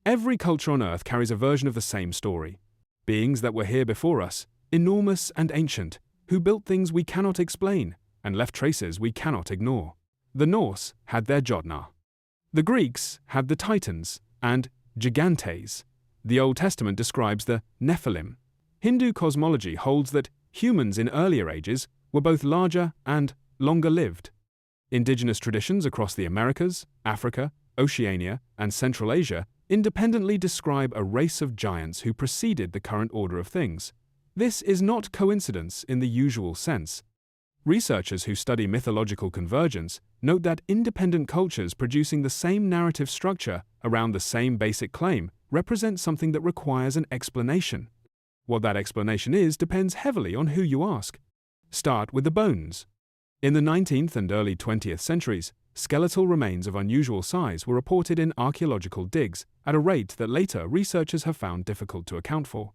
Every culture on Earth carries a version of the same story. Beings that were here before us, enormous and ancient, who built things we cannot explain and left traces we cannot ignore. The Norse had their Jotnar. The Greeks had the Titans and Gigantes. The Old Testament describes the Nephilim. Hindu cosmology holds that humans in earlier ages were both larger and longer-lived. Indigenous traditions across the Americas, Africa, Oceania, and Central Asia independently describe a race of giants who preceded the current order of things. This is not coincidence in the usual sense. Researchers who study mythological convergence note that independent cultures producing the same narrative structure around the same basic claim represent something that requires an explanation. What that explanation is depends heavily on who you ask. Start with the bones. In the 19th and early 20th centuries, skeletal remains of unusual size were reported in archaeological digs at a rate that later researchers have found difficult to account for.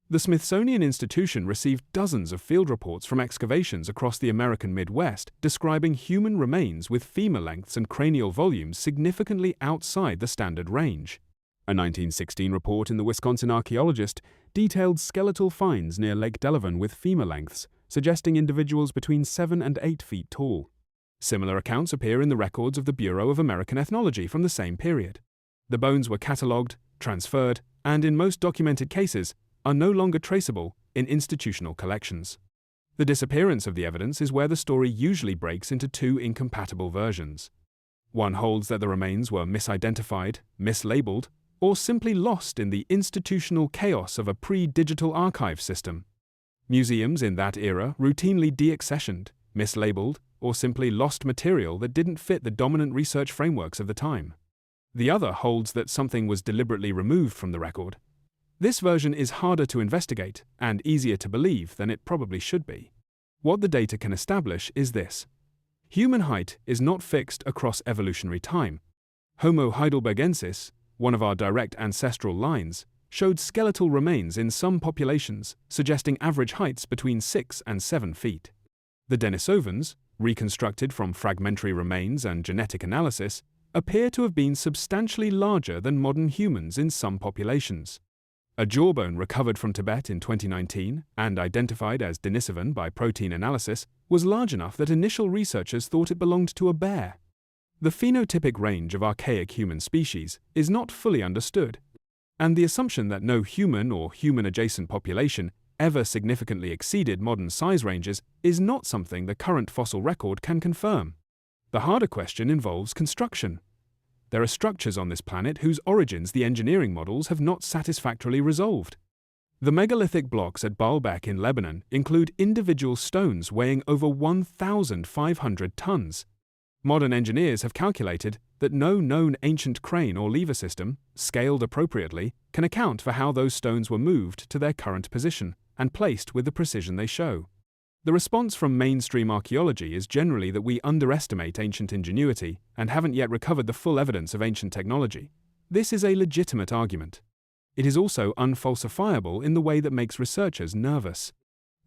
The Smithsonian Institution received dozens of field reports from excavations across the American Midwest describing human remains with femur lengths and cranial volumes significantly outside the standard range. A 1916 report in the Wisconsin Archaeologist detailed skeletal finds near Lake Delavan with femur lengths, suggesting individuals between 7 and 8 feet tall. Similar accounts appear in the records of the Bureau of American Ethnology from the same period. The bones were catalogued, transferred, and in most documented cases, are no longer traceable in institutional collections. The disappearance of the evidence is where the story usually breaks into two incompatible versions. One holds that the remains were misidentified, mislabeled, or simply lost in the institutional chaos of a pre-digital archive system. Museums in that era routinely deaccessioned, mislabeled, or simply lost material that didn't fit the dominant research frameworks of the time. The other holds that something was deliberately removed from the record. This version is harder to investigate and easier to believe than it probably should be. What the data can establish is this. Human height is not fixed across evolutionary time. Homo heidelbergensis, one of our direct ancestral lines, showed skeletal remains in some populations, suggesting average heights between 6 and 7 feet. The Denisovans, reconstructed from fragmentary remains and genetic analysis, appear to have been substantially larger than modern humans in some populations. A jawbone recovered from Tibet in 2019 and identified as Denisovan by protein analysis was large enough that initial researchers thought it belonged to a bear. The phenotypic range of archaic human species is not fully understood, and the assumption that no human or human-adjacent population ever significantly exceeded modern size ranges is not something the current fossil record can confirm. The harder question involves construction. There are structures on this planet whose origins the engineering models have not satisfactorily resolved. The megalithic blocks at Baalbek in Lebanon include individual stones weighing over 1,500 tons. Modern engineers have calculated that no known ancient crane or lever system, scaled appropriately, can account for how those stones were moved to their current position and placed with the precision they show. The response from mainstream archaeology is generally that we underestimate ancient ingenuity and haven't yet recovered the full evidence of ancient technology. This is a legitimate argument. It is also unfalsifiable in the way that makes researchers nervous.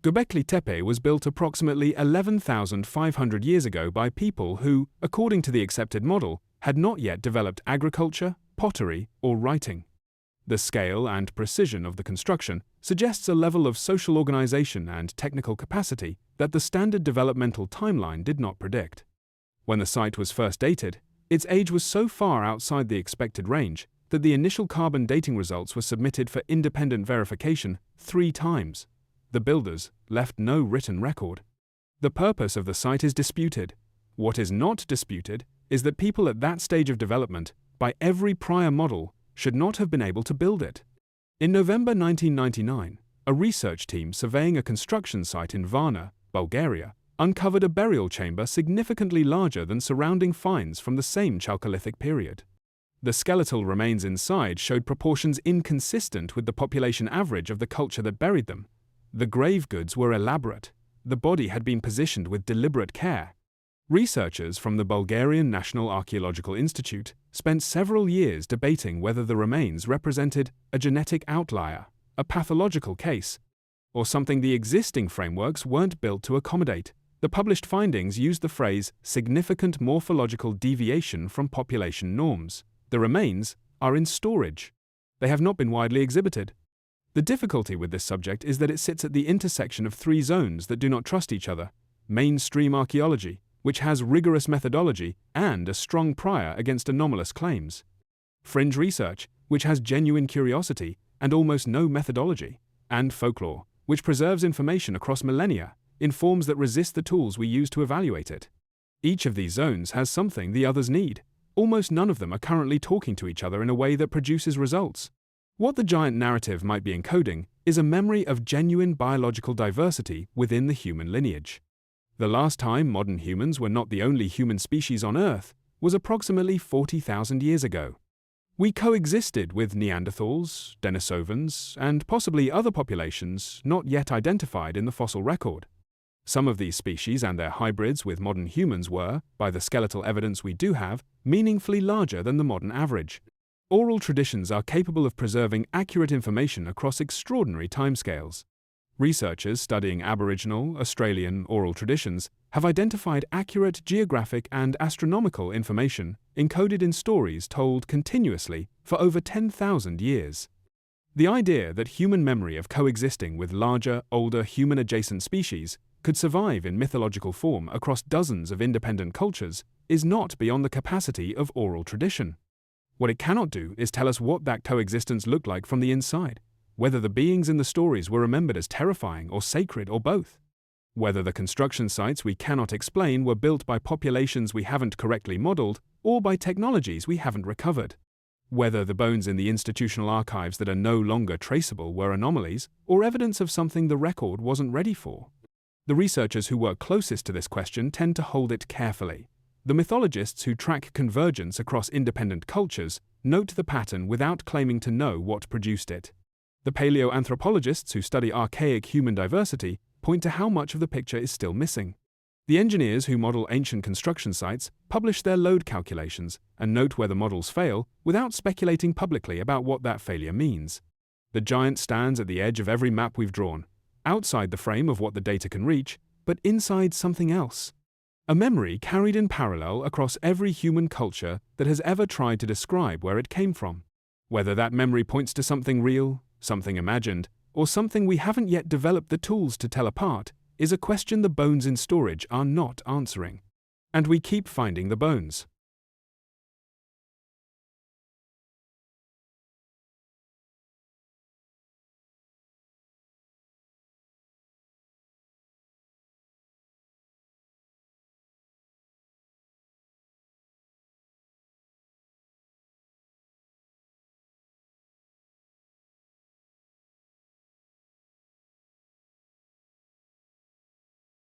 Göbekli Tepe was built approximately 11,500 years ago by people who, according to the accepted model, had not yet developed agriculture, pottery, or writing. The scale and precision of the construction suggests a level of social organization and technical capacity that the standard developmental timeline did not predict. When the site was first dated, its age was so far outside the expected range that the initial carbon dating results were submitted for independent verification 3 times. The builders left no written record. The purpose of the site is disputed. What is not disputed is that people at that stage of development, by every prior model, should not have been able to build it. In November 1999, a research team surveying a construction site in Varna, Bulgaria, uncovered a burial chamber significantly larger than surrounding finds from the same Chalcolithic period. The skeletal remains inside showed proportions inconsistent with the population average of the culture that buried them. The grave goods were elaborate. The body had been positioned with deliberate care. Researchers from the Bulgarian National Archaeological Institute spent several years debating whether the remains represented a genetic outlier, a pathological case, or something the existing frameworks weren't built to accommodate. The published findings used the phrase significant morphological deviation from population norms. The remains are in storage. They have not been widely exhibited. The difficulty with this subject is that it sits at the intersection of three zones that do not trust each other: mainstream archaeology, which has rigorous methodology and a strong prior against anomalous claims; fringe research, which has genuine curiosity and almost no methodology; and folklore, which preserves information across millennia in forms that resist the tools we use to evaluate it. Each of these zones has something the others need. Almost none of them are currently talking to each other in a way that produces results. What the giant narrative might be encoding is a memory of genuine biological diversity within the human lineage. The last time modern humans were not the only human species on Earth was approximately 40,000 years ago. We coexisted with Neanderthals, Denisovans, and possibly other populations not yet identified in the fossil record. Some of these species and their hybrids with modern humans were, by the skeletal evidence we do have, meaningfully larger than the modern average. Oral traditions are capable of preserving accurate information across extraordinary timescales. Researchers studying Aboriginal, Australian oral traditions have identified accurate geographic and astronomical information encoded in stories told continuously for over 10,000 years. The idea that human memory of coexisting with larger, older human-adjacent species could survive in mythological form across dozens of independent cultures is not beyond the capacity of oral tradition. What it cannot do is tell us what that coexistence looked like from the inside, whether the beings in the stories were remembered as terrifying or sacred or both, whether the construction sites we cannot explain were built by populations we haven't correctly modeled or by technologies we haven't recovered, whether the bones in the institutional archives that are no longer traceable were anomalies or evidence of something the record wasn't ready for. The researchers who work closest to this question tend to hold it carefully. The mythologists who track convergence across independent cultures note the pattern without claiming to know what produced it. The paleoanthropologists who study archaic human diversity point to how much of the picture is still missing. The engineers who model ancient construction sites publish their load calculations and note where the models fail without speculating publicly about what that failure means. The giant stands at the edge of every map we've drawn, outside the frame of what the data can reach, but inside something else. A memory carried in parallel across every human culture that has ever tried to describe where it came from. Whether that memory points to something real, something imagined, or something we haven't yet developed the tools to tell apart, is a question the bones in storage are not answering. And we keep finding the bones.